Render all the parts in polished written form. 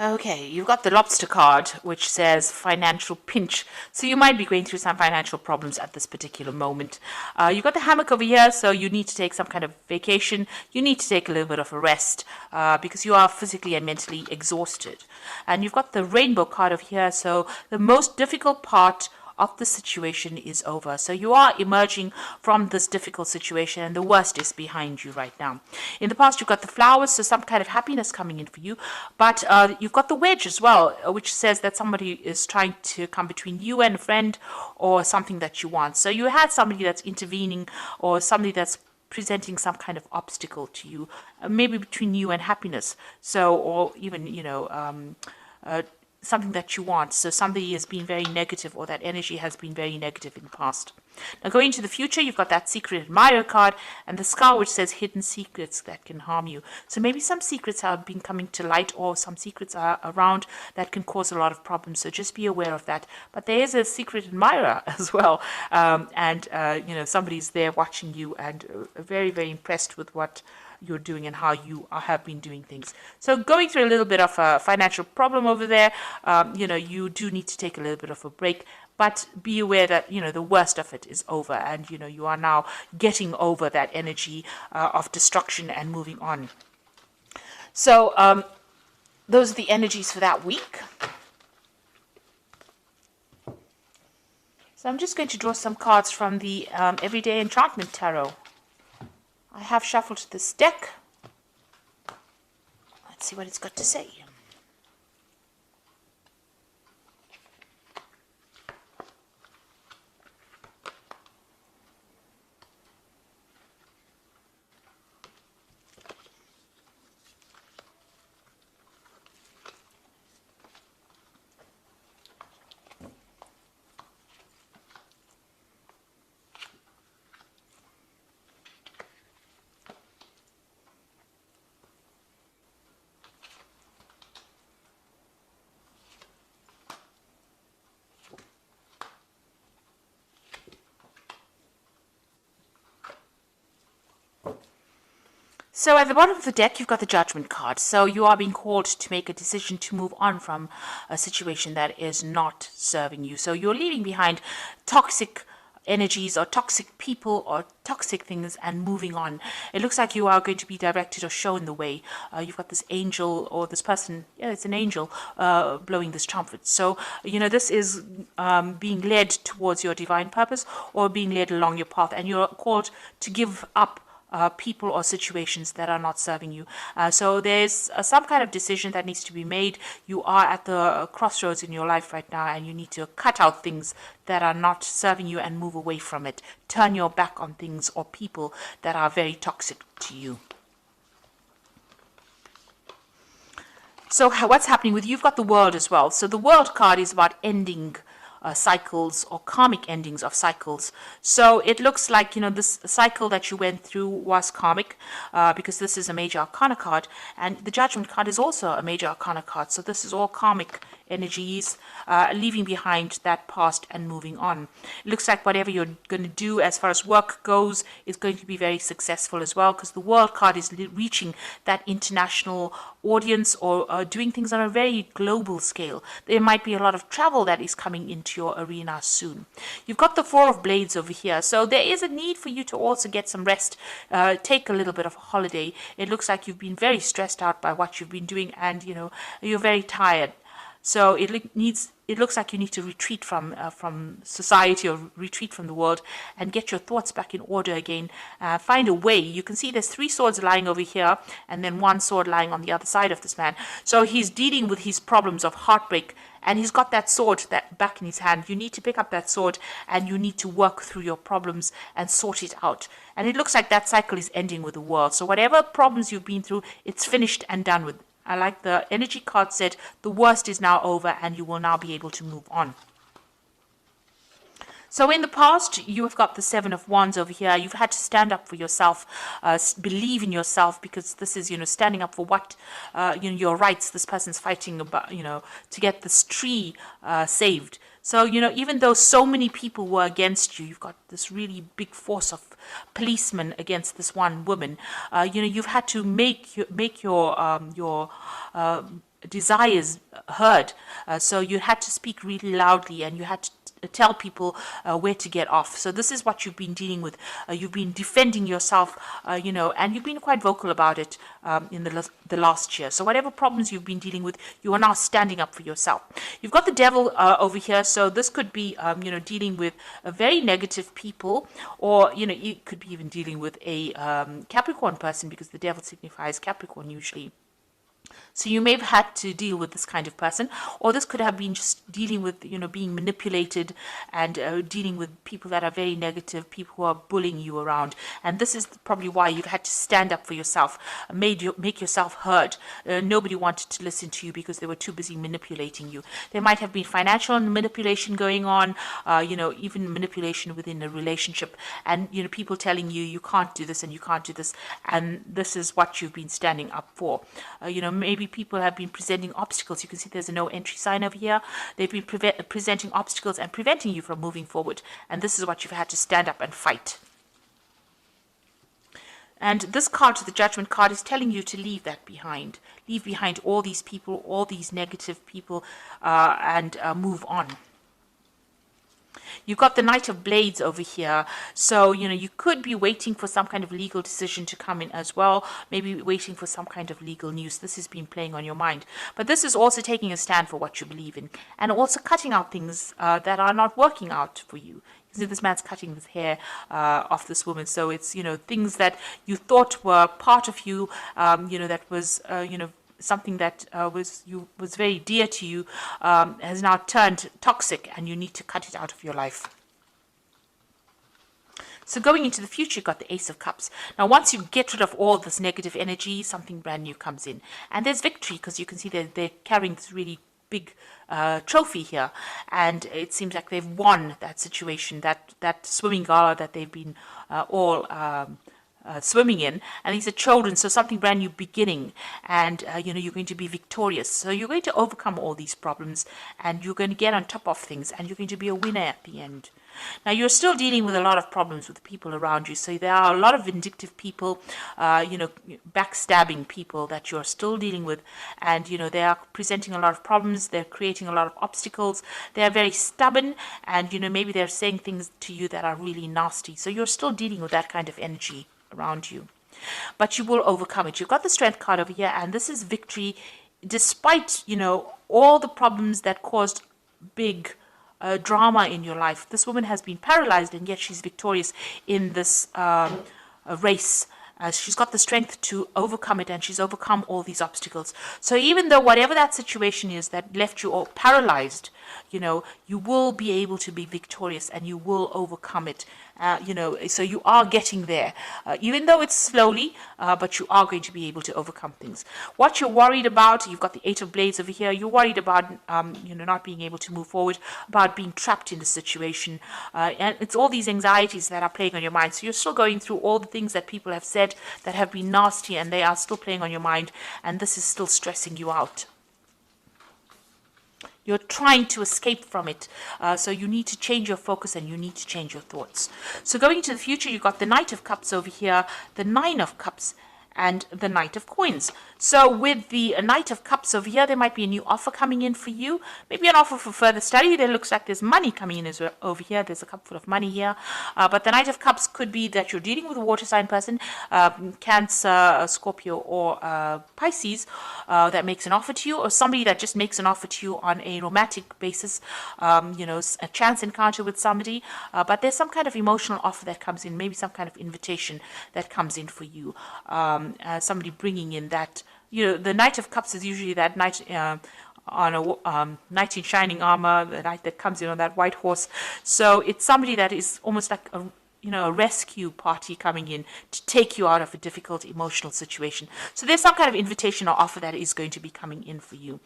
Okay, you've got the lobster card, which says financial pinch. So you might be going through some financial problems at this particular moment. You've got the hammock over here, so you need to take some kind of vacation. You need to take a little bit of a rest because you are physically and mentally exhausted. And you've got the rainbow card over here, so the most difficult part of the situation is over. So you are emerging from this difficult situation and the worst is behind you right now. In the past, you've got the flowers, so some kind of happiness coming in for you. But you've got the wedge as well, which says that somebody is trying to come between you and a friend or something that you want. So you had somebody that's intervening or somebody that's presenting some kind of obstacle to you, maybe between you and happiness. So, or even, something that you want. So somebody has been very negative or that energy has been very negative in the past. Now going into the future, you've got that secret admirer card and the skull which says hidden secrets that can harm you. So maybe some secrets have been coming to light or some secrets are around that can cause a lot of problems. So just be aware of that. But there is a secret admirer as well. Somebody's there watching you and very, very impressed with what you're doing and how you have been doing things. So going through a little bit of a financial problem over there, you do need to take a little bit of a break, but be aware that, the worst of it is over and, you are now getting over that energy of destruction and moving on. So those are the energies for that week. So I'm just going to draw some cards from the Everyday Enchantment Tarot. I have shuffled this deck. Let's see what it's got to say. So at the bottom of the deck, you've got the Judgment card. So you are being called to make a decision to move on from a situation that is not serving you. So you're leaving behind toxic energies or toxic people or toxic things and moving on. It looks like you are going to be directed or shown the way. You've got this angel or this person, it's an angel blowing this trumpet. So, this is being led towards your divine purpose or being led along your path, and you're called to give up people or situations that are not serving you. So there's some kind of decision that needs to be made. You are at the crossroads in your life right now and you need to cut out things that are not serving you and move away from it. Turn your back on things or people that are very toxic to you. So what's happening with you? You've got the World as well. So the World card is about ending cycles or karmic endings of cycles. So it looks like, this cycle that you went through was karmic because this is a major arcana card, and the Judgment card is also a major arcana card. So this is all karmic energies, leaving behind that past and moving on. It looks like whatever you're going to do as far as work goes is going to be very successful as well, because the World card is reaching that international audience or doing things on a very global scale. There might be a lot of travel that is coming into your arena soon. You've got the Four of Blades over here, so there is a need for you to also get some rest, take a little bit of a holiday. It looks like you've been very stressed out by what you've been doing and you're very tired. So it looks like you need to retreat from society or retreat from the world and get your thoughts back in order again. Find a way. You can see there's 3 swords lying over here and then 1 sword lying on the other side of this man. So he's dealing with his problems of heartbreak and he's got that sword that back in his hand. You need to pick up that sword and you need to work through your problems and sort it out. And it looks like that cycle is ending with the world. So whatever problems you've been through, it's finished and done with. I like the energy card said the worst is now over and you will now be able to move on. So in the past, you have got the 7 of Wands over here. You've had to stand up for yourself, believe in yourself, because this is, standing up for what, your rights. This person's fighting about, to get this tree saved. So, even though so many people were against you, you've got this really big force of policemen against this one woman. You've had to make your desires heard. So you had to speak really loudly, and you had to tell people where to get off. So this is what you've been dealing with. You've been defending yourself, and you've been quite vocal about it in the last year. So whatever problems you've been dealing with, you are now standing up for yourself. You've got the devil over here, so this could be, dealing with a very negative people, or, you could be even dealing with a Capricorn person, because the devil signifies Capricorn usually. So you may have had to deal with this kind of person, or this could have been just dealing with, being manipulated, and dealing with people that are very negative, people who are bullying you around. And this is probably why you've had to stand up for yourself, make yourself heard. Nobody wanted to listen to you because they were too busy manipulating you. There might have been financial manipulation going on, even manipulation within a relationship, and, people telling you, you can't do this and you can't do this. And this is what you've been standing up for. Maybe people have been presenting obstacles. You can see there's a no entry sign over here. They've been presenting obstacles and preventing you from moving forward. And this is what you've had to stand up and fight. And this card, the Judgment card, is telling you to leave that behind. Leave behind all these people, all these negative people, and move on. You've got the Knight of Blades over here. So, you could be waiting for some kind of legal decision to come in as well. Maybe waiting for some kind of legal news. This has been playing on your mind. But this is also taking a stand for what you believe in. And also cutting out things that are not working out for you. You see, this man's cutting his hair off this woman. So it's, things that you thought were part of you, that was, something that was very dear to you, has now turned toxic, and you need to cut it out of your life. So going into the future, you've got the Ace of Cups. Now, once you get rid of all this negative energy, something brand new comes in. And there's victory, because you can see they're carrying this really big trophy here. And it seems like they've won that situation, that swimming gala that they've been all swimming in, and these are children, so something brand new beginning, and you're going to be victorious. So you're going to overcome all these problems, and you're going to get on top of things, and you're going to be a winner at the end. Now, you're still dealing with a lot of problems with the people around you. So there are a lot of vindictive people, backstabbing people that you're still dealing with. And, they are presenting a lot of problems. They're creating a lot of obstacles. They're very stubborn. And, maybe they're saying things to you that are really nasty. So you're still dealing with that kind of energy around you. But you will overcome it. You've got the Strength card over here. And this is victory despite, all the problems that caused big drama in your life. This woman has been paralyzed, and yet she's victorious in this race. She's got the strength to overcome it, and she's overcome all these obstacles. So even though whatever that situation is that left you all paralyzed, you will be able to be victorious, and you will overcome it. So you are getting there, even though it's slowly, but you are going to be able to overcome things. What you're worried about, you've got the Eight of Blades over here. You're worried about, not being able to move forward, about being trapped in the situation. And it's all these anxieties that are playing on your mind. So you're still going through all the things that people have said that have been nasty, and they are still playing on your mind. And this is still stressing you out. You're trying to escape from it. So you need to change your focus, and you need to change your thoughts. So going into the future, you've got the Knight of Cups over here, the Nine of Cups, and the Knight of Coins. So with the Knight of Cups over here, there might be a new offer coming in for you. Maybe an offer for further study. There looks like there's money coming in as well over here. There's a cup full of money here. But the Knight of Cups could be that you're dealing with a water sign person, Cancer, Scorpio, or Pisces, that makes an offer to you, or somebody that just makes an offer to you on a romantic basis, a chance encounter with somebody. But there's some kind of emotional offer that comes in, maybe some kind of invitation that comes in for you. Somebody bringing in that, the Knight of Cups is usually that knight on a knight in shining armor, the knight that comes in on that white horse. So it's somebody that is almost like a rescue party coming in to take you out of a difficult emotional situation. So there's some kind of invitation or offer that is going to be coming in for you.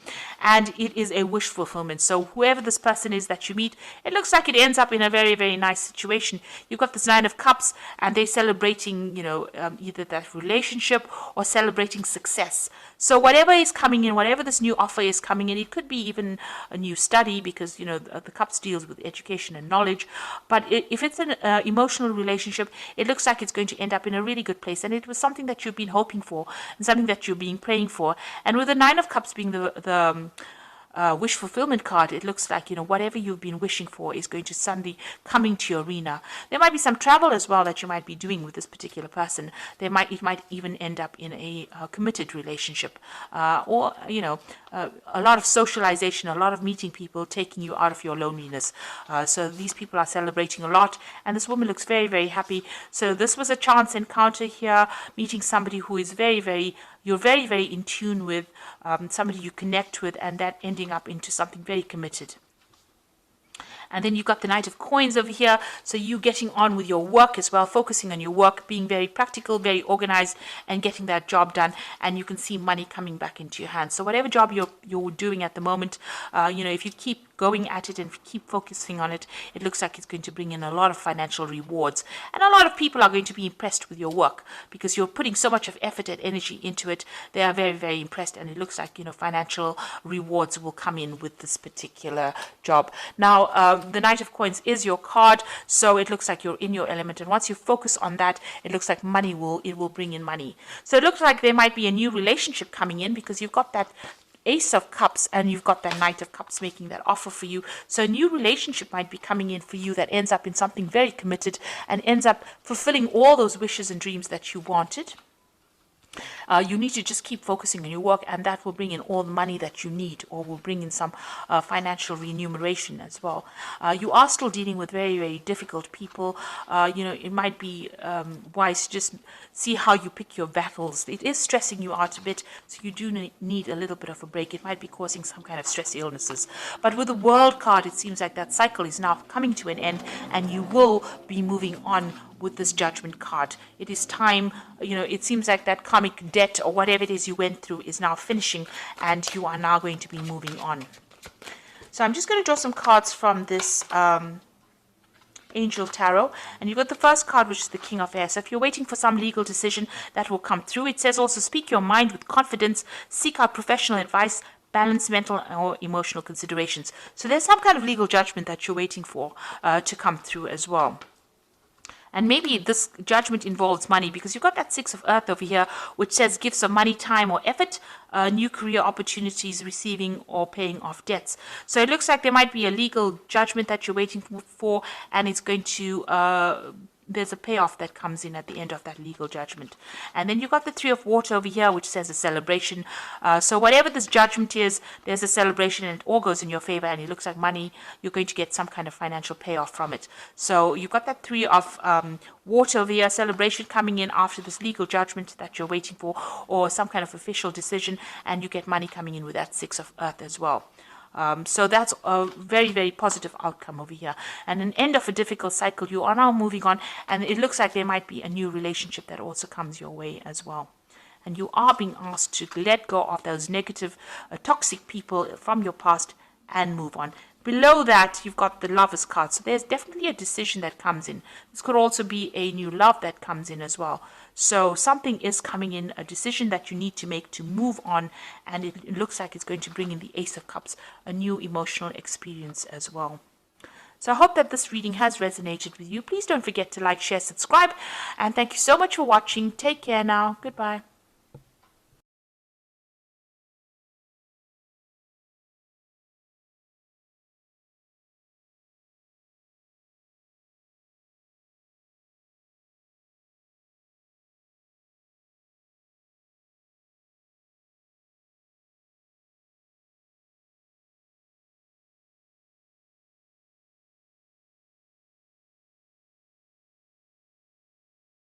And it is a wish fulfillment. So whoever this person is that you meet, it looks like it ends up in a very, very nice situation. You've got this Nine of Cups, and they're celebrating, either that relationship or celebrating success. So whatever is coming in, whatever this new offer is coming in, it could be even a new study, because, the Cups deals with education and knowledge. But if it's an emotional personal relationship, it looks like it's going to end up in a really good place. And it was something that you've been hoping for and something that you've been praying for. And with the Nine of Cups being the wish fulfillment card, it looks like, whatever you've been wishing for is going to suddenly come into your arena. There might be some travel as well that you might be doing with this particular person. It might even end up in a committed relationship, or a lot of socialization, a lot of meeting people, taking you out of your loneliness. So these people are celebrating a lot, and this woman looks very, very happy. So this was a chance encounter here, meeting somebody who is you're very, very in tune with, somebody you connect with, and that ending up into something very committed. And then you've got the Knight of Coins over here. So you getting on with your work as well, focusing on your work, being very practical, very organized, and getting that job done. And you can see money coming back into your hands. So whatever job you're doing at the moment, if you keep going at it and keep focusing on it, it looks like it's going to bring in a lot of financial rewards. And a lot of people are going to be impressed with your work because you're putting so much of effort and energy into it. They are very, very impressed, and it looks like, financial rewards will come in with this particular job. Now, the Knight of Coins is your card, so it looks like you're in your element. And once you focus on that, it looks like it will bring in money. So it looks like there might be a new relationship coming in because you've got that Ace of Cups and you've got that Knight of Cups making that offer for you. So a new relationship might be coming in for you that ends up in something very committed and ends up fulfilling all those wishes and dreams that you wanted. You need to just keep focusing on your work, and that will bring in all the money that you need, or will bring in some financial remuneration as well. You are still dealing with very, very difficult people. It might be wise to just see how you pick your battles. It is stressing you out a bit, so you do need a little bit of a break. It might be causing some kind of stress illnesses. But with the World card, it seems like that cycle is now coming to an end, and you will be moving on with this Judgment card. It is time, it seems like that karmic debt or whatever it is you went through is now finishing, and you are now going to be moving on. So I'm just going to draw some cards from this Angel Tarot, and you've got the first card, which is the King of Air. So if you're waiting for some legal decision, that will come through. It says also, speak your mind with confidence, seek out professional advice, balance mental or emotional considerations. So there's some kind of legal judgment that you're waiting for to come through as well. And maybe this judgment involves money, because you've got that Six of Earth over here, which says gifts of money, time, or effort, new career opportunities, receiving or paying off debts. So it looks like there might be a legal judgment that you're waiting for, and it's going to there's a payoff that comes in at the end of that legal judgment. And then you've got the Three of Water over here, which says a celebration. So whatever this judgment is, there's a celebration, and it all goes in your favor, and it looks like money, you're going to get some kind of financial payoff from it. So you've got that Three of Water over here, celebration coming in after this legal judgment that you're waiting for, or some kind of official decision, and you get money coming in with that Six of Earth as well. So that's a very, very positive outcome over here. And an end of a difficult cycle. You are now moving on, and it looks like there might be a new relationship that also comes your way as well. And you are being asked to let go of those negative, toxic people from your past and move on. Below that, you've got the Lover's card. So there's definitely a decision that comes in. This could also be a new love that comes in as well. So something is coming in, a decision that you need to make to move on. And it looks like it's going to bring in the Ace of Cups, a new emotional experience as well. So I hope that this reading has resonated with you. Please don't forget to like, share, subscribe. And thank you so much for watching. Take care now. Goodbye.